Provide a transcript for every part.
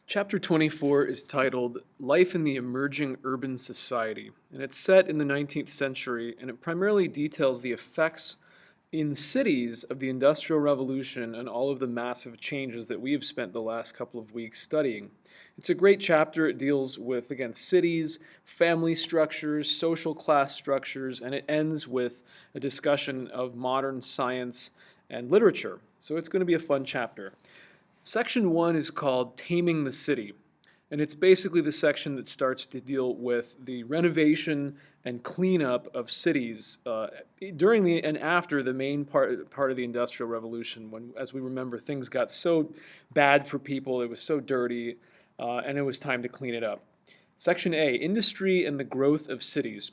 Chapter 24 is titled Life in the Emerging Urban Society, and it's set in the 19th century, and it primarily details the effects in cities of the Industrial Revolution and all of the massive changes that we have spent the last couple of weeks studying. It's a great chapter. It deals with, again, cities, family structures, social class structures, and it ends with a discussion of modern science and literature. So it's going to be a fun chapter. Section 1 is called Taming the City, and it's basically the section that starts to deal with the renovation and cleanup of cities during and after the main part of the Industrial Revolution, when, as we remember, things got so bad for people, it was so dirty, and it was time to clean it up. Section A, Industry and the Growth of Cities.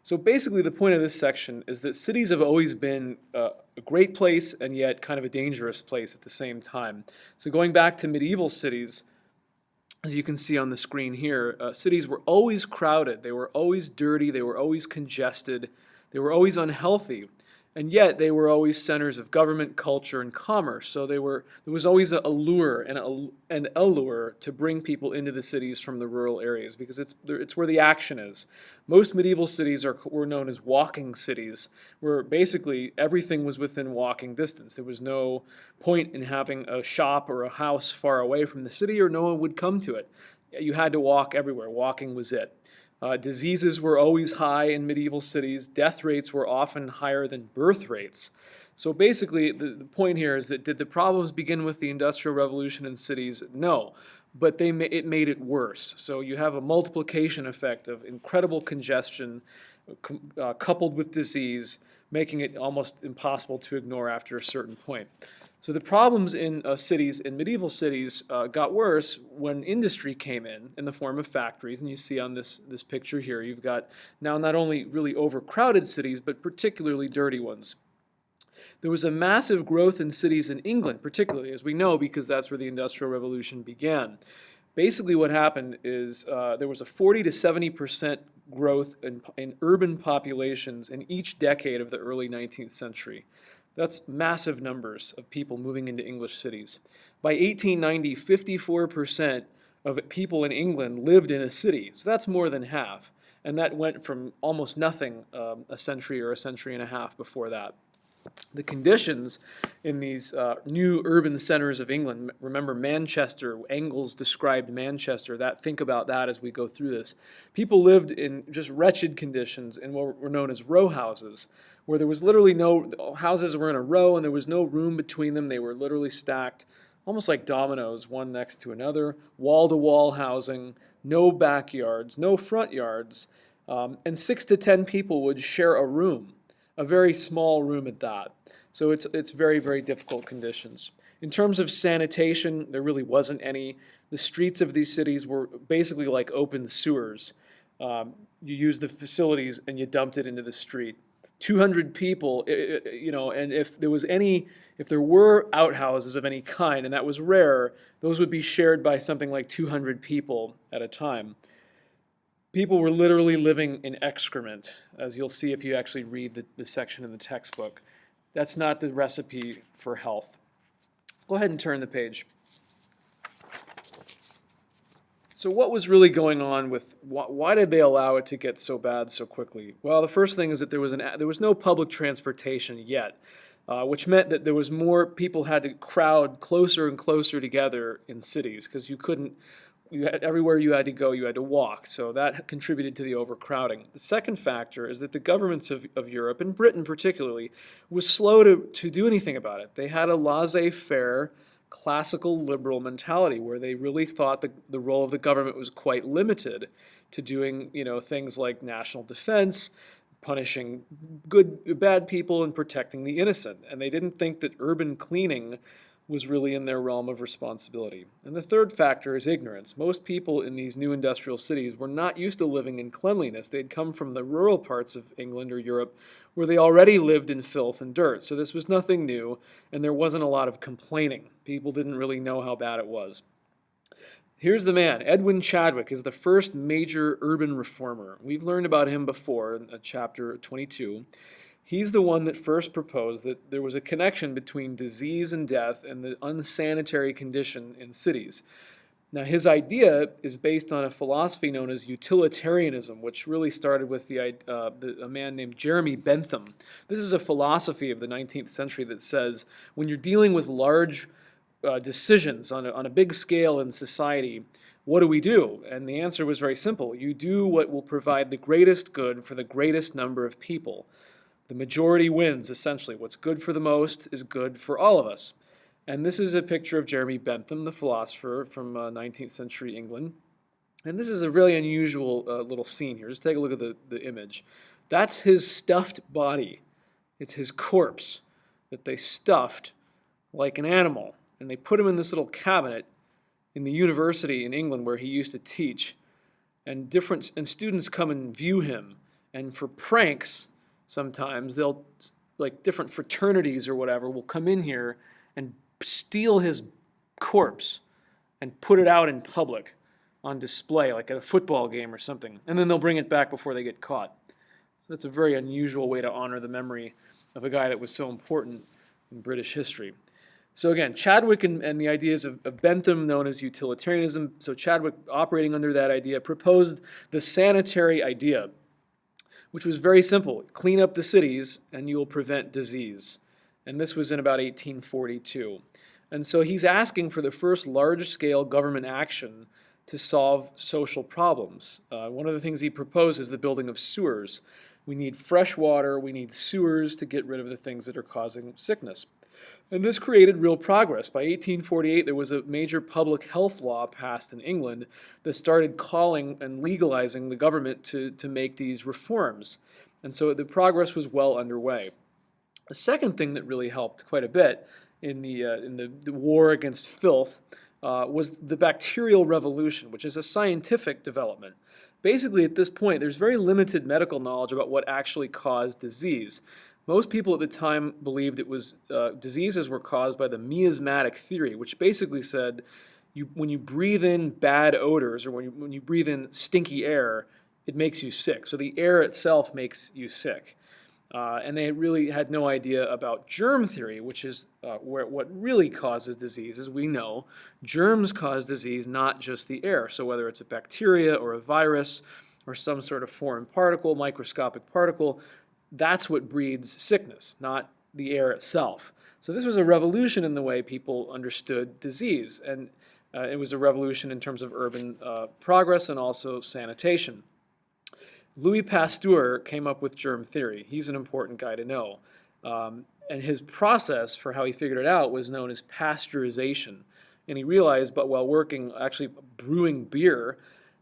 So basically the point of this section is that cities have always been a great place and yet kind of a dangerous place at the same time. So going back to medieval cities, as you can see on the screen here, cities were always crowded, they were always dirty, they were always congested, they were always unhealthy. And yet they were always centers of government, culture, and commerce. So there was always a lure and an allure to bring people into the cities from the rural areas because it's where the action is. Most medieval cities were known as walking cities, where basically everything was within walking distance. There was no point in having a shop or a house far away from the city, or no one would come to it. You had to walk everywhere. Walking was it. Diseases were always high in medieval cities. Death rates were often higher than birth rates. So basically, the point here is that did the problems begin with the Industrial Revolution in cities? No, but it made it worse. So you have a multiplication effect of incredible congestion coupled with disease, making it almost impossible to ignore after a certain point. So the problems in cities, in medieval cities, got worse when industry came in the form of factories. And you see on this picture here, you've got now not only really overcrowded cities, but particularly dirty ones. There was a massive growth in cities in England, particularly, as we know, because that's where the Industrial Revolution began. Basically what happened is there was a 40 to 70% growth in urban populations in each decade of the early 19th century. That's massive numbers of people moving into English cities. By 1890, 54% of people in England lived in a city, so that's more than half. And that went from almost nothing a century or a century and a half before that. The conditions in these new urban centers of England, remember Manchester, Engels described Manchester, think about that as we go through this. People lived in just wretched conditions in what were known as row houses, where there was literally houses were in a row and there was no room between them. They were literally stacked almost like dominoes, one next to another, wall-to-wall housing, no backyards, no front yards, and 6 to 10 people would share a room. A very small room at that. So it's very, very difficult conditions. In terms of sanitation, there really wasn't any. The streets of these cities were basically like open sewers. You used the facilities and you dumped it into the street. 200 people, and if there were outhouses of any kind, and that was rare, those would be shared by something like 200 people at a time. People were literally living in excrement, as you'll see if you actually read the section in the textbook. That's not the recipe for health. Go ahead and turn the page. So what was really going on with, why did they allow it to get so bad so quickly? Well, the first thing is that there was no public transportation yet, which meant that there was more people had to crowd closer and closer together in cities because everywhere you had to go, you had to walk. So that contributed to the overcrowding. The second factor is that the governments of Europe, and Britain particularly, was slow to do anything about it. They had a laissez-faire, classical liberal mentality where they really thought the role of the government was quite limited to doing things like national defense, punishing bad people, and protecting the innocent. And they didn't think that urban cleaning was really in their realm of responsibility. And the third factor is ignorance. Most people in these new industrial cities were not used to living in cleanliness. They'd come from the rural parts of England or Europe where they already lived in filth and dirt. So this was nothing new, and there wasn't a lot of complaining. People didn't really know how bad it was. Here's the man. Edwin Chadwick is the first major urban reformer. We've learned about him before in chapter 22. He's the one that first proposed that there was a connection between disease and death and the unsanitary condition in cities. Now, his idea is based on a philosophy known as utilitarianism, which really started with a man named Jeremy Bentham. This is a philosophy of the 19th century that says when you're dealing with large decisions on a big scale in society, what do we do? And the answer was very simple. You do what will provide the greatest good for the greatest number of people. The majority wins, essentially. What's good for the most is good for all of us. And this is a picture of Jeremy Bentham, the philosopher from 19th century England. And this is a really unusual little scene here. Just take a look at the image. That's his stuffed body. It's his corpse that they stuffed like an animal. And they put him in this little cabinet in the university in England where he used to teach. And students come and view him. And for pranks, sometimes they'll, like different fraternities or whatever, will come in here and steal his corpse and put it out in public on display, like at a football game or something. And then they'll bring it back before they get caught. So that's a very unusual way to honor the memory of a guy that was so important in British history. So again, Chadwick and the ideas of Bentham, known as utilitarianism. So Chadwick, operating under that idea, proposed the sanitary idea, which was very simple. Clean up the cities and you will prevent disease. And this was in about 1842. And so he's asking for the first large-scale government action to solve social problems. One of the things he proposed is the building of sewers. We need fresh water, we need sewers to get rid of the things that are causing sickness. And this created real progress. By 1848, there was a major public health law passed in England that started calling and legalizing the government to make these reforms. And so the progress was well underway. The second thing that really helped quite a bit in the war against filth was the bacterial revolution, which is a scientific development. Basically, at this point, there's very limited medical knowledge about what actually caused disease. Most people at the time believed it was diseases were caused by the miasmatic theory, which basically said when you breathe in bad odors or when you breathe in stinky air, it makes you sick. So the air itself makes you sick. And they really had no idea about germ theory, which is what really causes disease. As we know, germs cause disease, not just the air. So whether it's a bacteria or a virus or some sort of foreign particle, microscopic particle, that's what breeds sickness, not the air itself. So this was a revolution in the way people understood disease. And it was a revolution in terms of urban progress and also sanitation. Louis Pasteur came up with germ theory. He's an important guy to know. And his process for how he figured it out was known as pasteurization. And he realized, but while working, actually brewing beer,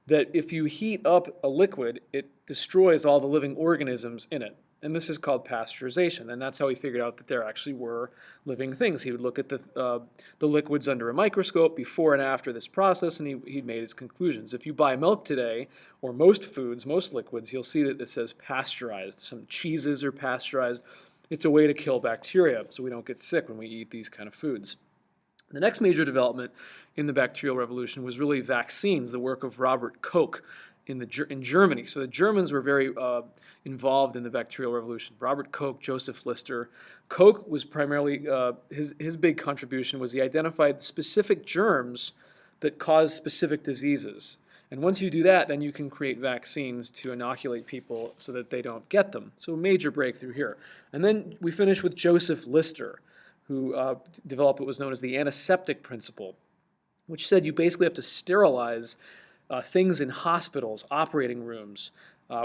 that if you heat up a liquid, it destroys all the living organisms in it. And this is called pasteurization. And that's how he figured out that there actually were living things. He would look at the liquids under a microscope before and after this process, and he made his conclusions. If you buy milk today, or most foods, most liquids, you'll see that it says pasteurized. Some cheeses are pasteurized. It's a way to kill bacteria so we don't get sick when we eat these kind of foods. The next major development in the bacterial revolution was really vaccines, the work of Robert Koch in Germany. So the Germans were very involved in the bacterial revolution. Robert Koch, Joseph Lister. Koch was primarily, his big contribution was he identified specific germs that cause specific diseases. And once you do that, then you can create vaccines to inoculate people so that they don't get them. So a major breakthrough here. And then we finish with Joseph Lister, who developed what was known as the antiseptic principle, which said you basically have to sterilize things in hospitals, operating rooms,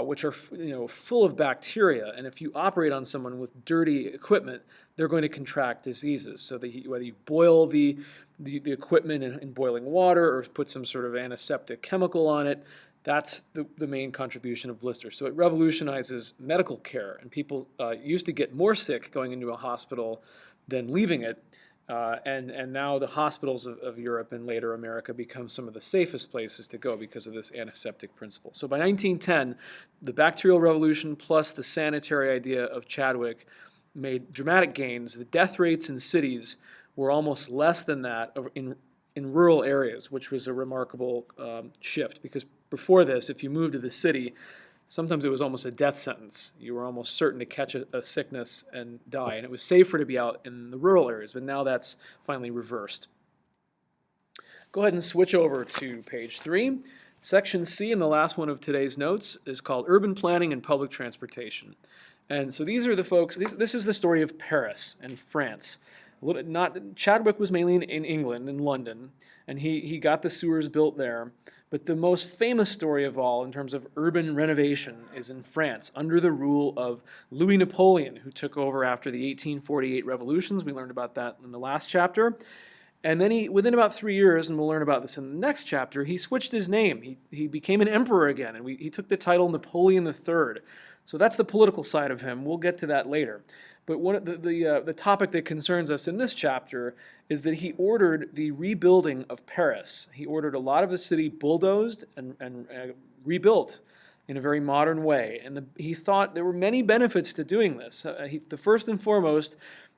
which are full of bacteria. And if you operate on someone with dirty equipment, they're going to contract diseases. So whether you boil the equipment in boiling water or put some sort of antiseptic chemical on it, that's the main contribution of Lister. So it revolutionizes medical care, and people used to get more sick going into a hospital than leaving it. And now the hospitals of Europe and later America become some of the safest places to go because of this antiseptic principle. So by 1910, the bacterial revolution plus the sanitary idea of Chadwick made dramatic gains. The death rates in cities were almost less than that in rural areas, which was a remarkable shift, because before this, if you moved to the city, sometimes it was almost a death sentence. You were almost certain to catch a sickness and die, and it was safer to be out in the rural areas, but now that's finally reversed. Go ahead and switch over to page 3. Section C, and the last one of today's notes, is called Urban Planning and Public Transportation. And so these are the folks, this is the story of Paris and France. Chadwick was mainly in England, in London, and he got the sewers built there. But the most famous story of all in terms of urban renovation is in France, under the rule of Louis Napoleon, who took over after the 1848 revolutions. We learned about that in the last chapter. And then within about 3 years, and we'll learn about this in the next chapter, he switched his name. He became an emperor again, and he took the title Napoleon III. So that's the political side of him. We'll get to that later. But the topic that concerns us in this chapter is that he ordered the rebuilding of Paris. He ordered a lot of the city bulldozed and rebuilt in a very modern way. And he thought there were many benefits to doing this. The first and foremost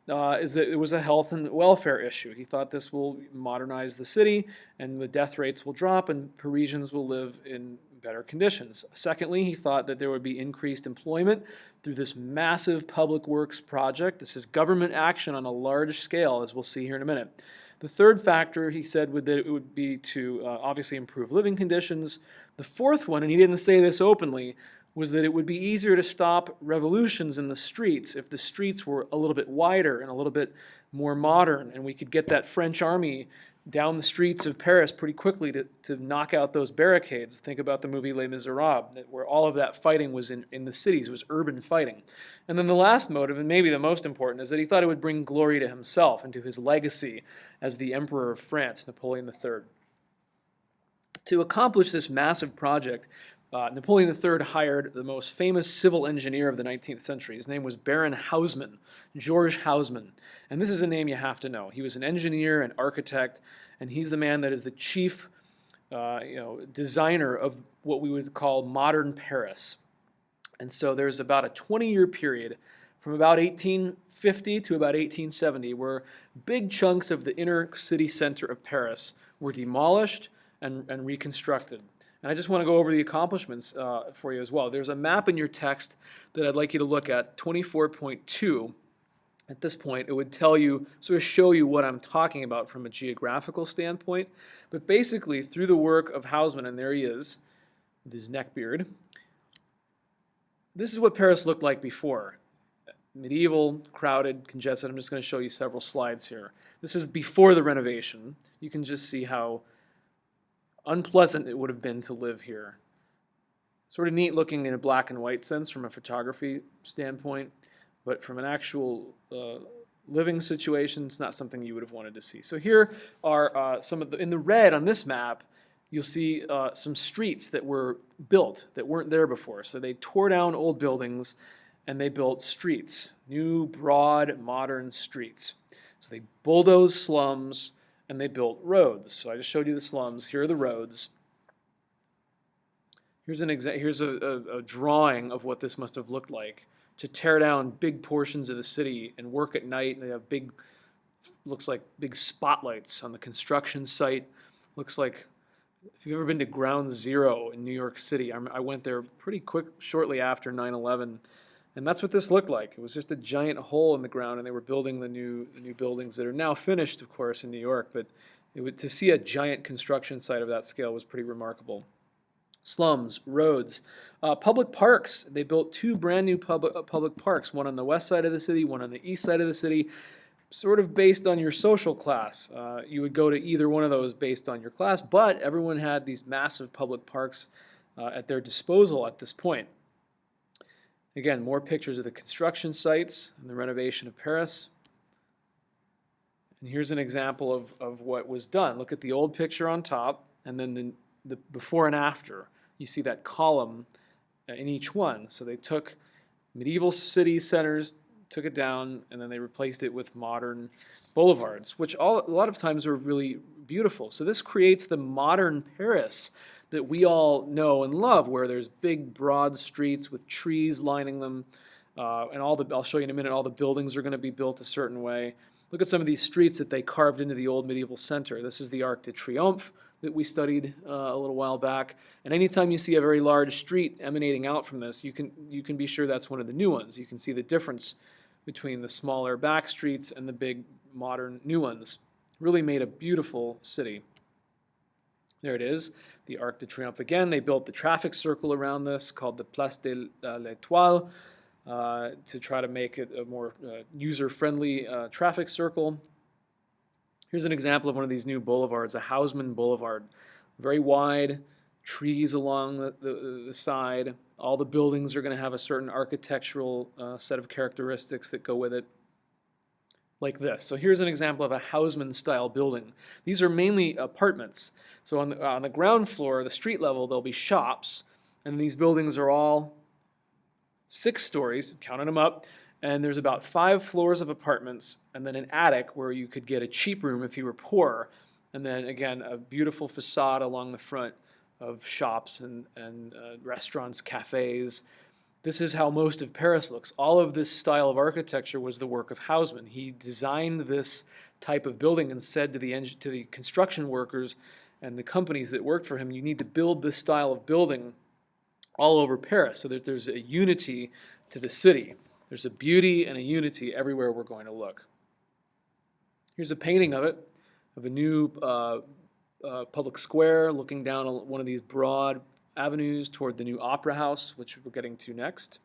is that it was a health and welfare issue. He thought this will modernize the city, and the death rates will drop, and Parisians will live in better conditions. Secondly, he thought that there would be increased employment through this massive public works project. This is government action on a large scale, as we'll see here in a minute. The third factor, he said, that it would be to obviously improve living conditions. The fourth one, and he didn't say this openly, was that it would be easier to stop revolutions in the streets if the streets were a little bit wider and a little bit more modern, and we could get that French army down the streets of Paris pretty quickly to knock out those barricades. Think about the movie Les Miserables, where all of that fighting was in the cities, it was urban fighting. And then the last motive, and maybe the most important, is that he thought it would bring glory to himself and to his legacy as the Emperor of France, Napoleon III. To accomplish this massive project, Napoleon III hired the most famous civil engineer of the 19th century. His name was Baron Haussmann, George Haussmann. And this is a name you have to know. He was an engineer, an architect, and he's the man that is the chief designer of what we would call modern Paris. And so there's about a 20-year period from about 1850 to about 1870 where big chunks of the inner city center of Paris were demolished and reconstructed. And I just want to go over the accomplishments for you as well. There's a map in your text that I'd like you to look at, 24.2. At this point, it would tell you, sort of show you what I'm talking about from a geographical standpoint. But basically, through the work of Haussmann, and there he is, with his neckbeard, this is what Paris looked like before. Medieval, crowded, congested. I'm just going to show you several slides here. This is before the renovation. You can just see how unpleasant it would have been to live here. Sort of neat looking in a black and white sense from a photography standpoint, but from an actual living situation, it's not something you would have wanted to see. So here are some of the, in the red on this map, you'll see some streets that were built that weren't there before. So they tore down old buildings and they built streets, new, broad, modern streets. So they bulldozed slums and they built roads. So I just showed you the slums. Here are the roads. Here's a drawing of what this must have looked like, to tear down big portions of the city and work at night. They have looks like big spotlights on the construction site. Looks like, if you've ever been to Ground Zero in New York City, I went there pretty quick, shortly after 9/11, and that's what this looked like. It was just a giant hole in the ground, and they were building the new buildings that are now finished, of course, in New York. But to see a giant construction site of that scale was pretty remarkable. Slums, roads, public parks. They built two brand new public parks, one on the west side of the city, one on the east side of the city, sort of based on your social class. You would go to either one of those based on your class, but everyone had these massive public parks at their disposal at this point. Again, more pictures of the construction sites and the renovation of Paris. And here's an example of what was done. Look at the old picture on top, and then the before and after. You see that column in each one. So they took medieval city centers, took it down, and then they replaced it with modern boulevards, which a lot of times are really beautiful. So this creates the modern Paris that we all know and love, where there's big, broad streets with trees lining them, and I'll show you in a minute, all the buildings are going to be built a certain way. Look at some of these streets that they carved into the old medieval center. This is the Arc de Triomphe that we studied a little while back. And anytime you see a very large street emanating out from this, you can be sure that's one of the new ones. You can see the difference between the smaller back streets and the big modern new ones. Really made a beautiful city. There it is, the Arc de Triomphe again. They built the traffic circle around this called the Place de l'Étoile to try to make it a more user-friendly traffic circle. Here's an example of one of these new boulevards, a Haussmann Boulevard. Very wide, trees along the side. All the buildings are going to have a certain architectural set of characteristics that go with it, like this. So here's an example of a Haussmann-style building. These are mainly apartments. So on the ground floor, the street level, there'll be shops, and these buildings are all 6 stories, counting them up, and there's about 5 floors of apartments, and then an attic where you could get a cheap room if you were poor, and then again a beautiful facade along the front of shops and restaurants, cafes. This is how most of Paris looks. All of this style of architecture was the work of Haussmann. He designed this type of building and said to the construction workers and the companies that worked for him, you need to build this style of building all over Paris so that there's a unity to the city. There's a beauty and a unity everywhere we're going to look. Here's a painting of it, of a new public square looking down one of these broad avenues toward the new Opera House, which we're getting to next.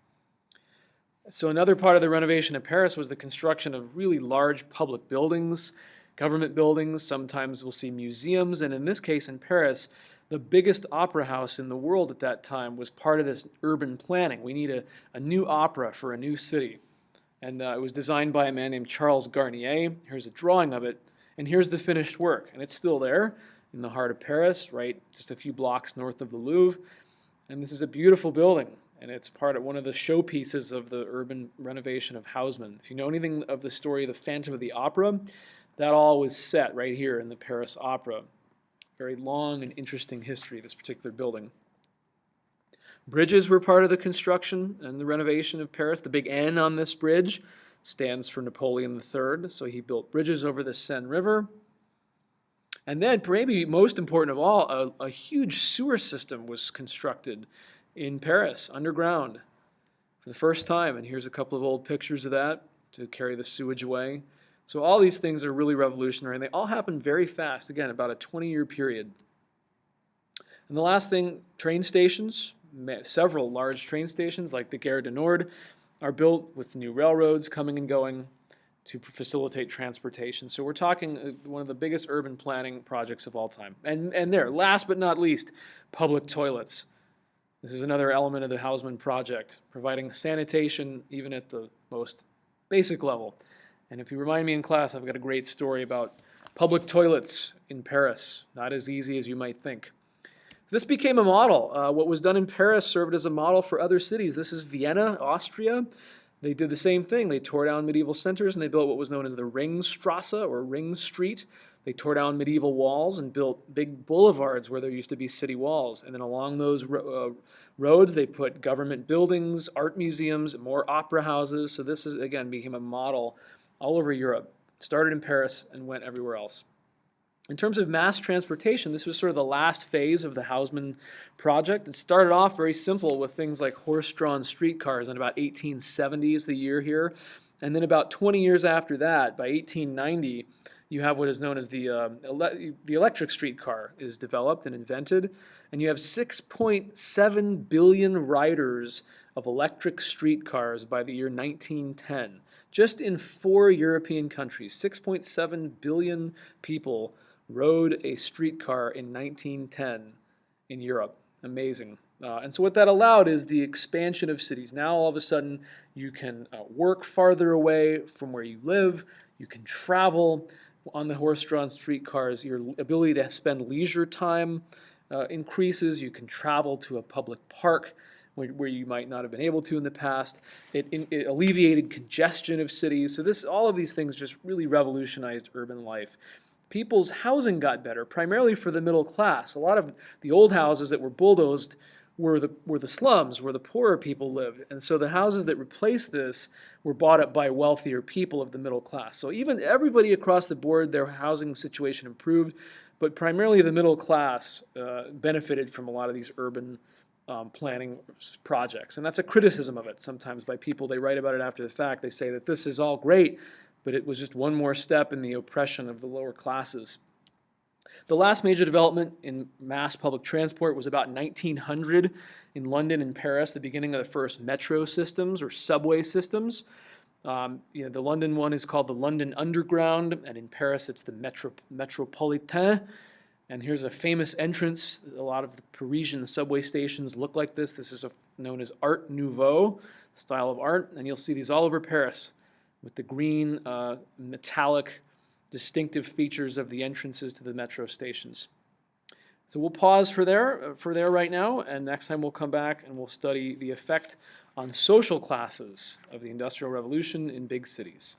So another part of the renovation of Paris was the construction of really large public buildings, government buildings. Sometimes we'll see museums, and in this case in Paris, the biggest opera house in the world at that time was part of this urban planning. We need a new opera for a new city. And it was designed by a man named Charles Garnier. Here's a drawing of it, and here's the finished work. And it's still there in the heart of Paris, right just a few blocks north of the Louvre. And this is a beautiful building, and it's part of one of the showpieces of the urban renovation of Haussmann. If you know anything of the story of the Phantom of the Opera, that all was set right here in the Paris Opera. Very long and interesting history, this particular building. Bridges were part of the construction and the renovation of Paris. The big N on this bridge stands for Napoleon III, so he built bridges over the Seine River. And then, maybe most important of all, a huge sewer system was constructed in Paris, underground, for the first time. And here's a couple of old pictures of that to carry the sewage away. So all these things are really revolutionary, and they all happen very fast, again, about a 20-year period. And the last thing, train stations. Several large train stations, like the Gare du Nord, are built with new railroads coming and going to facilitate transportation. So we're talking one of the biggest urban planning projects of all time. And there, last but not least, public toilets. This is another element of the Haussmann project, providing sanitation even at the most basic level. And if you remind me in class, I've got a great story about public toilets in Paris. Not as easy as you might think. This became a model. What was done in Paris served as a model for other cities. This is Vienna, Austria. They did the same thing. They tore down medieval centers and they built what was known as the Ringstrasse or Ring Street. They tore down medieval walls and built big boulevards where there used to be city walls. And then along those roads, they put government buildings, art museums, more opera houses. So this, again, became a model all over Europe. Started in Paris and went everywhere else. In terms of mass transportation, this was sort of the last phase of the Haussmann project. It started off very simple with things like horse-drawn streetcars in about 1870 is the year here. And then about 20 years after that, by 1890, you have what is known as the electric streetcar is developed and invented. And you have 6.7 billion riders of electric streetcars by the year 1910. Just in 4 European countries, 6.7 billion people rode a streetcar in 1910 in Europe. Amazing. And so what that allowed is the expansion of cities. Now all of a sudden you can work farther away from where you live. You can travel on the horse-drawn streetcars. Your ability to spend leisure time increases. You can travel to a public park where you might not have been able to in the past. It alleviated congestion of cities. So all of these things just really revolutionized urban life. People's housing got better, primarily for the middle class. A lot of the old houses that were bulldozed were the slums, where the poorer people lived. And so the houses that replaced this were bought up by wealthier people of the middle class. So even everybody across the board, their housing situation improved, but primarily the middle class benefited from a lot of these urban planning projects. And that's a criticism of it sometimes by people. They write about it after the fact. They say that this is all great, but it was just one more step in the oppression of the lower classes. The last major development in mass public transport was about 1900 in London and Paris, the beginning of the first metro systems or subway systems. The London one is called the London Underground, and in Paris it's the Métropolitain. And here's a famous entrance. A lot of the Parisian subway stations look like this. This is known as Art Nouveau style of art, and you'll see these all over Paris with the green, metallic, distinctive features of the entrances to the metro stations. So we'll pause for there right now, and next time we'll come back and we'll study the effect on social classes of the Industrial Revolution in big cities.